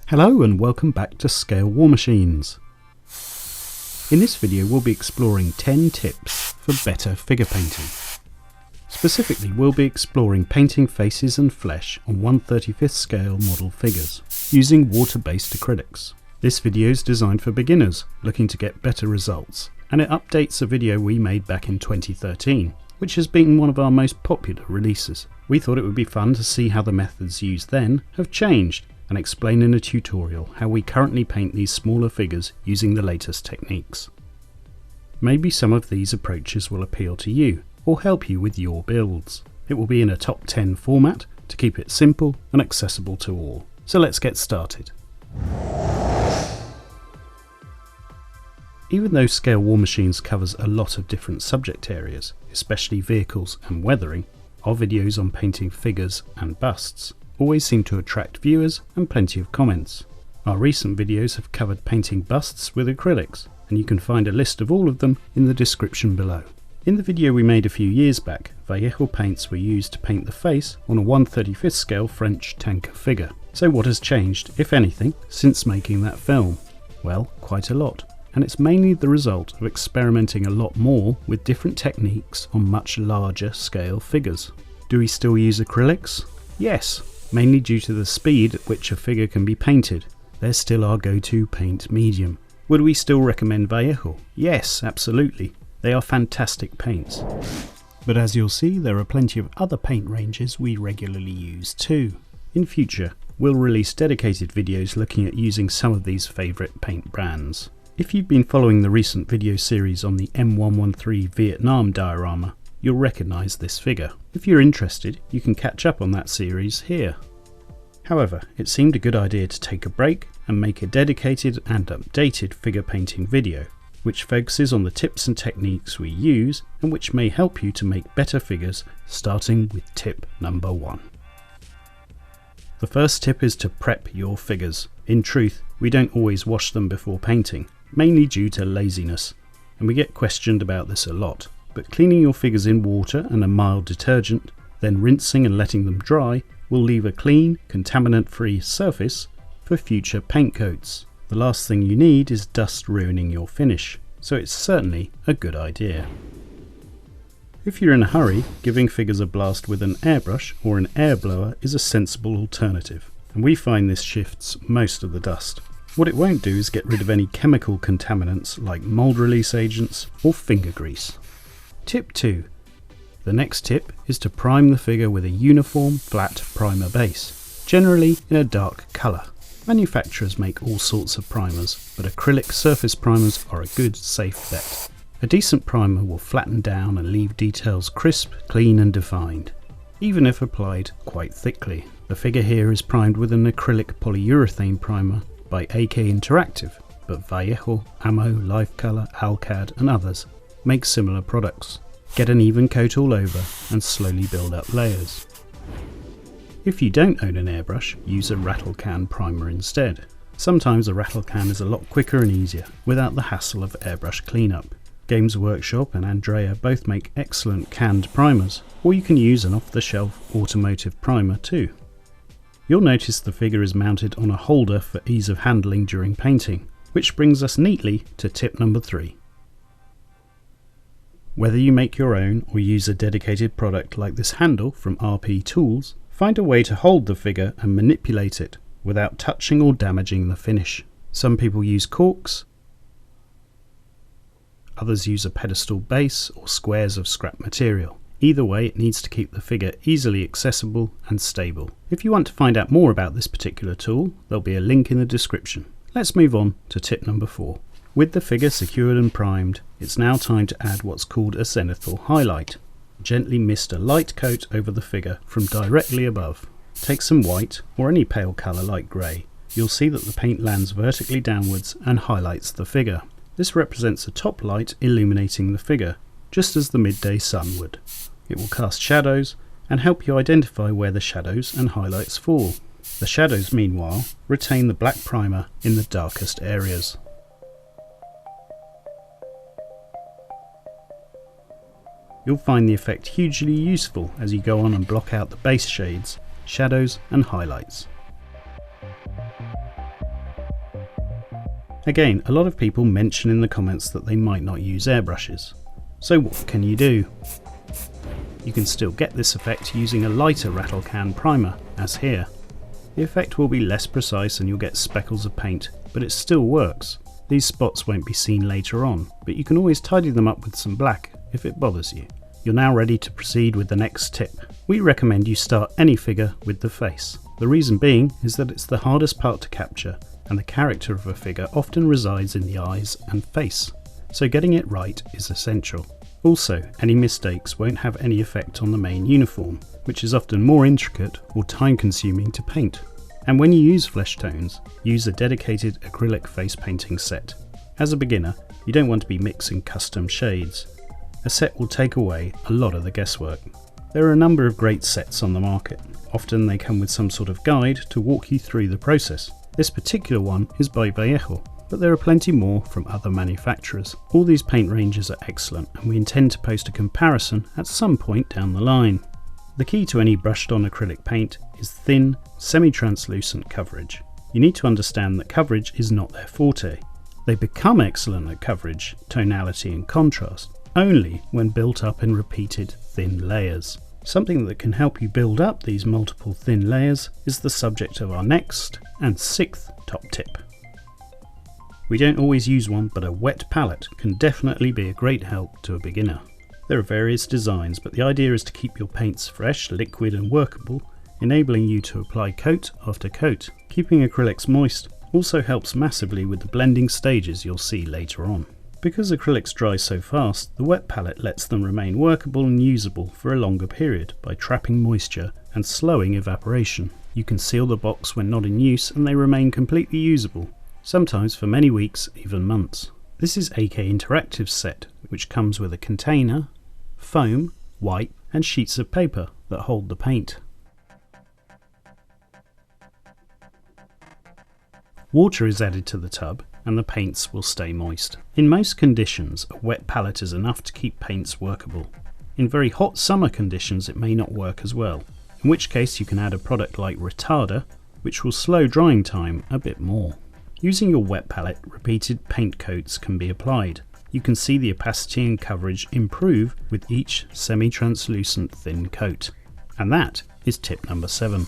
Hello and welcome back to Scale War Machines. In this video we'll be exploring 10 tips for better figure painting. Specifically we'll be exploring painting faces and flesh on 1/35th scale model figures using water-based acrylics. This video is designed for beginners looking to get better results, and it updates a video we made back in 2013, which has been one of our most popular releases. We thought it would be fun to see how the methods used then have changed, and explain in a tutorial how we currently paint these smaller figures using the latest techniques. Maybe some of these approaches will appeal to you or help you with your builds. It will be in a top 10 format to keep it simple and accessible to all. So let's get started. Even though Scale War Machines covers a lot of different subject areas, especially vehicles and weathering, our videos on painting figures and busts always seem to attract viewers and plenty of comments. Our recent videos have covered painting busts with acrylics, and you can find a list of all of them in the description below. In the video we made a few years back, Vallejo paints were used to paint the face on a 1/35th scale French tanker figure. So what has changed, if anything, since making that film? Well, quite a lot, and it's mainly the result of experimenting a lot more with different techniques on much larger scale figures. Do we still use acrylics? Yes, mainly due to the speed at which a figure can be painted. They're still our go-to paint medium. Would we still recommend Vallejo? Yes, absolutely. They are fantastic paints. But as you'll see, there are plenty of other paint ranges we regularly use too. In future, we'll release dedicated videos looking at using some of these favourite paint brands. If you've been following the recent video series on the M113 Vietnam diorama, you'll recognise this figure. If you're interested, you can catch up on that series here. However, it seemed a good idea to take a break and make a dedicated and updated figure painting video, which focuses on the tips and techniques we use and which may help you to make better figures, starting with tip number 1. The first tip is to prep your figures. In truth, we don't always wash them before painting, mainly due to laziness, and we get questioned about this a lot. But cleaning your figures in water and a mild detergent, then rinsing and letting them dry, will leave a clean, contaminant-free surface for future paint coats. The last thing you need is dust ruining your finish, so it's certainly a good idea. If you're in a hurry, giving figures a blast with an airbrush or an air blower is a sensible alternative, and we find this shifts most of the dust. What it won't do is get rid of any chemical contaminants like mold release agents or finger grease. Tip 2. The next tip is to prime the figure with a uniform flat primer base, generally in a dark colour. Manufacturers make all sorts of primers, but acrylic surface primers are a good, safe bet. A decent primer will flatten down and leave details crisp, clean and defined, even if applied quite thickly. The figure here is primed with an acrylic polyurethane primer by AK Interactive, but Vallejo, Ammo, Life Color, Alcad and others make similar products. Get an even coat all over and slowly build up layers. If you don't own an airbrush, use a rattle can primer instead. Sometimes a rattle can is a lot quicker and easier without the hassle of airbrush cleanup. Games Workshop and Andrea both make excellent canned primers, or you can use an off-the-shelf automotive primer too. You'll notice the figure is mounted on a holder for ease of handling during painting, which brings us neatly to tip number 3. Whether you make your own or use a dedicated product like this handle from RP Tools, find a way to hold the figure and manipulate it without touching or damaging the finish. Some people use corks, others use a pedestal base or squares of scrap material. Either way, it needs to keep the figure easily accessible and stable. If you want to find out more about this particular tool, there'll be a link in the description. Let's move on to tip number 4. With the figure secured and primed, it's now time to add what's called a zenithal highlight. Gently mist a light coat over the figure from directly above. Take some white or any pale colour like grey. You'll see that the paint lands vertically downwards and highlights the figure. This represents a top light illuminating the figure, just as the midday sun would. It will cast shadows and help you identify where the shadows and highlights fall. The shadows, meanwhile, retain the black primer in the darkest areas. You'll find the effect hugely useful as you go on and block out the base shades, shadows and highlights. Again, a lot of people mention in the comments that they might not use airbrushes. So what can you do? You can still get this effect using a lighter rattle can primer, as here. The effect will be less precise and you'll get speckles of paint, but it still works. These spots won't be seen later on, but you can always tidy them up with some black if it bothers you. You're now ready to proceed with the next tip. We recommend you start any figure with the face. The reason being is that it's the hardest part to capture, and the character of a figure often resides in the eyes and face, so getting it right is essential. Also, any mistakes won't have any effect on the main uniform, which is often more intricate or time-consuming to paint. And when you use flesh tones, use a dedicated acrylic face painting set. As a beginner, you don't want to be mixing custom shades. A set will take away a lot of the guesswork. There are a number of great sets on the market. Often they come with some sort of guide to walk you through the process. This particular one is by Vallejo, but there are plenty more from other manufacturers. All these paint ranges are excellent, and we intend to post a comparison at some point down the line. The key to any brushed on acrylic paint is thin, semi-translucent coverage. You need to understand that coverage is not their forte. They become excellent at coverage, tonality and contrast only when built up in repeated thin layers. Something that can help you build up these multiple thin layers is the subject of our next and sixth top tip. We don't always use one, but a wet palette can definitely be a great help to a beginner. There are various designs, but the idea is to keep your paints fresh, liquid and workable, enabling you to apply coat after coat. Keeping acrylics moist also helps massively with the blending stages you'll see later on. Because acrylics dry so fast, the wet palette lets them remain workable and usable for a longer period by trapping moisture and slowing evaporation. You can seal the box when not in use and they remain completely usable, sometimes for many weeks, even months. This is AK Interactive's set, which comes with a container, foam, wipe and sheets of paper that hold the paint. Water is added to the tub and the paints will stay moist. In most conditions, a wet palette is enough to keep paints workable. In very hot summer conditions it may not work as well, in which case you can add a product like Retarder, which will slow drying time a bit more. Using your wet palette, repeated paint coats can be applied. You can see the opacity and coverage improve with each semi-translucent thin coat. And that is tip number 7.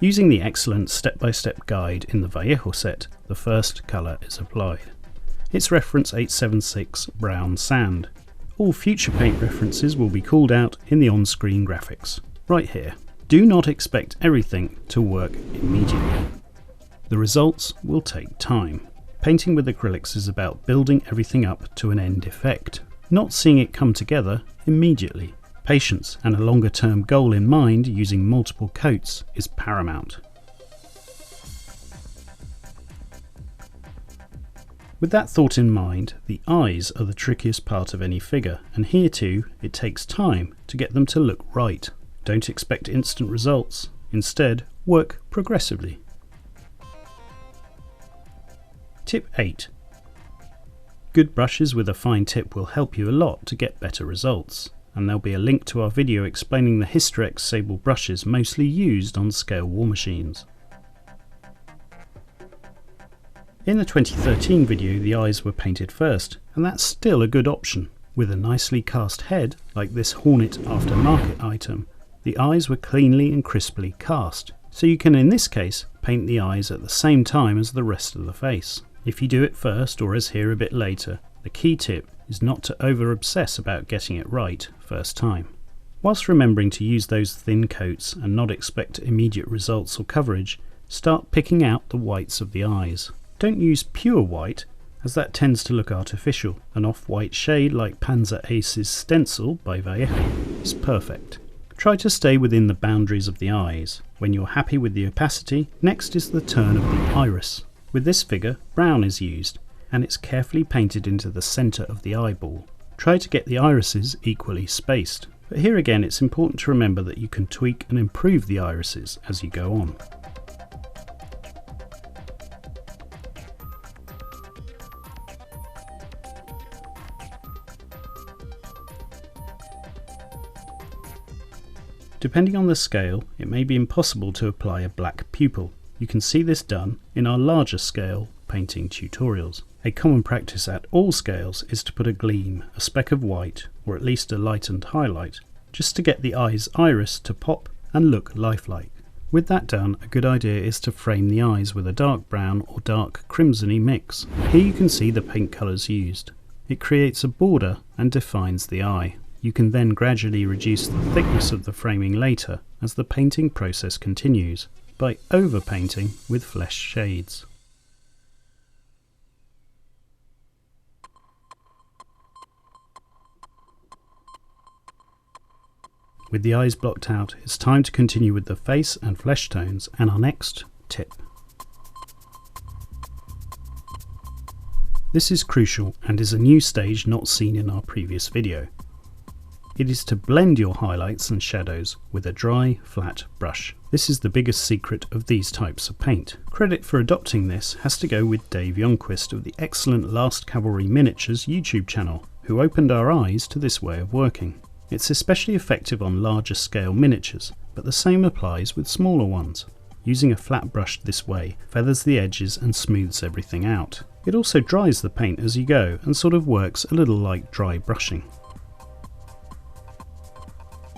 Using the excellent step-by-step guide in the Vallejo set, the first colour is applied. It's reference 876 Brown Sand. All future paint references will be called out in the on-screen graphics, right here. Do not expect everything to work immediately. The results will take time. Painting with acrylics is about building everything up to an end effect, not seeing it come together immediately. Patience and a longer term goal in mind using multiple coats is paramount. With that thought in mind, the eyes are the trickiest part of any figure, and here too it takes time to get them to look right. Don't expect instant results, instead work progressively. Tip 8. Good brushes with a fine tip will help you a lot to get better results, and there'll be a link to our video explaining the Hysterex sable brushes mostly used on scale war machines. In the 2013 video the eyes were painted first, and that's still a good option. With a nicely cast head, like this Hornet aftermarket item, the eyes were cleanly and crisply cast, so you can in this case paint the eyes at the same time as the rest of the face. If you do it first, or as here a bit later, the key tip is not to over-obsess about getting it right first time. Whilst remembering to use those thin coats and not expect immediate results or coverage, start picking out the whites of the eyes. Don't use pure white, as that tends to look artificial. An off-white shade like Panzer Ace's Stencil by Vallejo is perfect. Try to stay within the boundaries of the eyes. When you're happy with the opacity, next is the turn of the iris. With this figure, brown is used, and it's carefully painted into the centre of the eyeball. Try to get the irises equally spaced, but here again it's important to remember that you can tweak and improve the irises as you go on. Depending on the scale, it may be impossible to apply a black pupil. You can see this done in our larger scale painting tutorials. A common practice at all scales is to put a gleam, a speck of white, or at least a lightened highlight, just to get the eye's iris to pop and look lifelike. With that done, a good idea is to frame the eyes with a dark brown or dark crimsony mix. Here you can see the paint colours used. It creates a border and defines the eye. You can then gradually reduce the thickness of the framing later as the painting process continues, by overpainting with flesh shades. With the eyes blocked out, it's time to continue with the face and flesh tones and our next tip. This is crucial and is a new stage not seen in our previous video. It is to blend your highlights and shadows with a dry, flat brush. This is the biggest secret of these types of paint. Credit for adopting this has to go with Dave Youngquist of the excellent Last Cavalry Miniatures YouTube channel, who opened our eyes to this way of working. It's especially effective on larger scale miniatures, but the same applies with smaller ones. Using a flat brush this way feathers the edges and smooths everything out. It also dries the paint as you go and sort of works a little like dry brushing.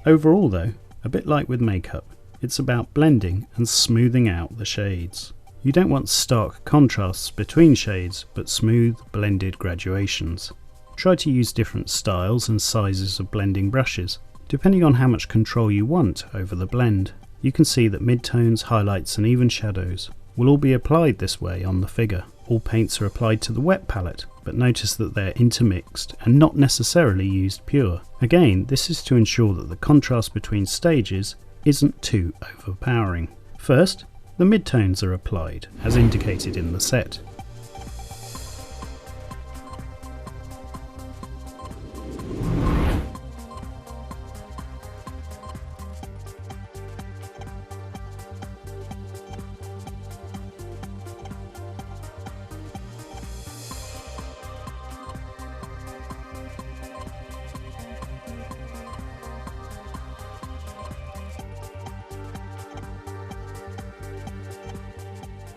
Overall though, a bit like with makeup, it's about blending and smoothing out the shades. You don't want stark contrasts between shades, but smooth, blended graduations. Try to use different styles and sizes of blending brushes, depending on how much control you want over the blend. You can see that midtones, highlights and even shadows will all be applied this way on the figure. All paints are applied to the wet palette, but notice that they're intermixed and not necessarily used pure. Again, this is to ensure that the contrast between stages isn't too overpowering. First, the midtones are applied, as indicated in the set.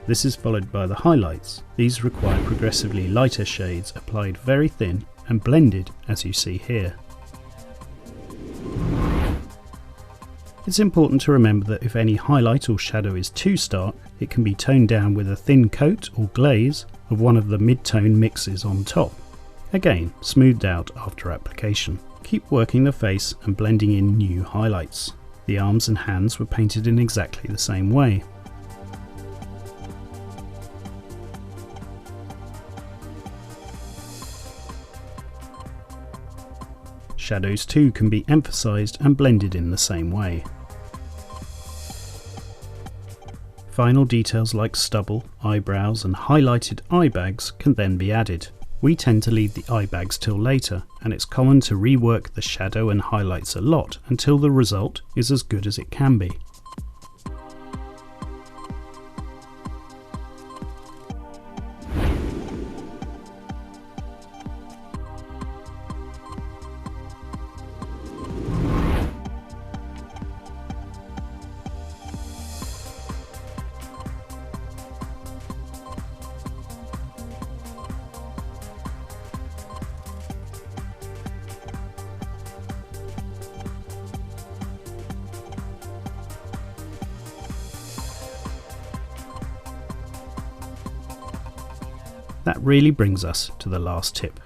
This is followed by the highlights. These require progressively lighter shades applied very thin and blended as you see here. It's important to remember that if any highlight or shadow is too stark, it can be toned down with a thin coat or glaze of one of the mid-tone mixes on top. Again, smoothed out after application. Keep working the face and blending in new highlights. The arms and hands were painted in exactly the same way. Shadows too can be emphasized and blended in the same way. Final details like stubble, eyebrows and highlighted eye bags can then be added. We tend to leave the eye bags till later, and it's common to rework the shadow and highlights a lot until the result is as good as it can be. That really brings us to the last tip.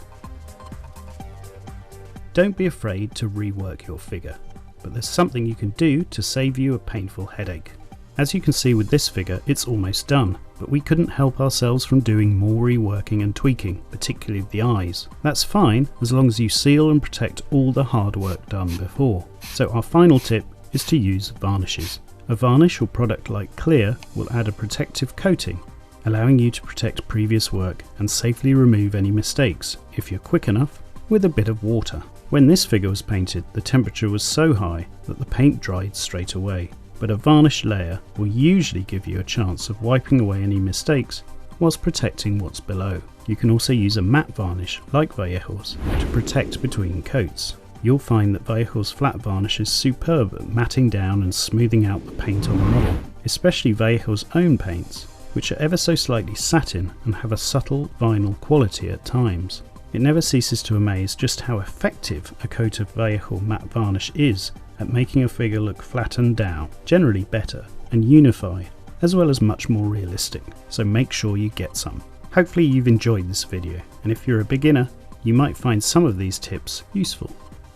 Don't be afraid to rework your figure, but there's something you can do to save you a painful headache. As you can see with this figure, it's almost done, but we couldn't help ourselves from doing more reworking and tweaking, particularly the eyes. That's fine as long as you seal and protect all the hard work done before. So our final tip is to use varnishes. A varnish or product like clear will add a protective coating, allowing you to protect previous work and safely remove any mistakes, if you're quick enough, with a bit of water. When this figure was painted, the temperature was so high that the paint dried straight away, but a varnish layer will usually give you a chance of wiping away any mistakes whilst protecting what's below. You can also use a matte varnish like Vallejo's to protect between coats. You'll find that Vallejo's flat varnish is superb at matting down and smoothing out the paint on the model. especially Vallejo's own paints, which are ever so slightly satin and have a subtle vinyl quality at times. It never ceases to amaze just how effective a coat of Vallejo matte varnish is at making a figure look flattened down, generally better, and unified, as well as much more realistic, so make sure you get some. Hopefully you've enjoyed this video, and if you're a beginner, you might find some of these tips useful.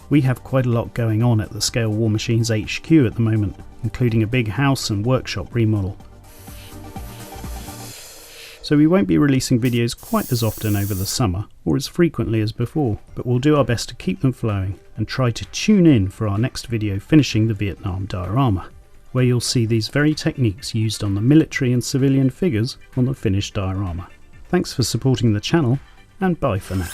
We have quite a lot going on at the Scale Warmachines HQ at the moment, including a big house and workshop remodel. So we won't be releasing videos quite as often over the summer, or as frequently as before, but we'll do our best to keep them flowing and try to tune in for our next video finishing the Vietnam diorama, where you'll see these very techniques used on the military and civilian figures on the finished diorama. Thanks for supporting the channel, and bye for now.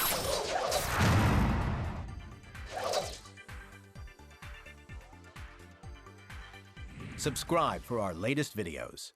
Subscribe for our latest videos.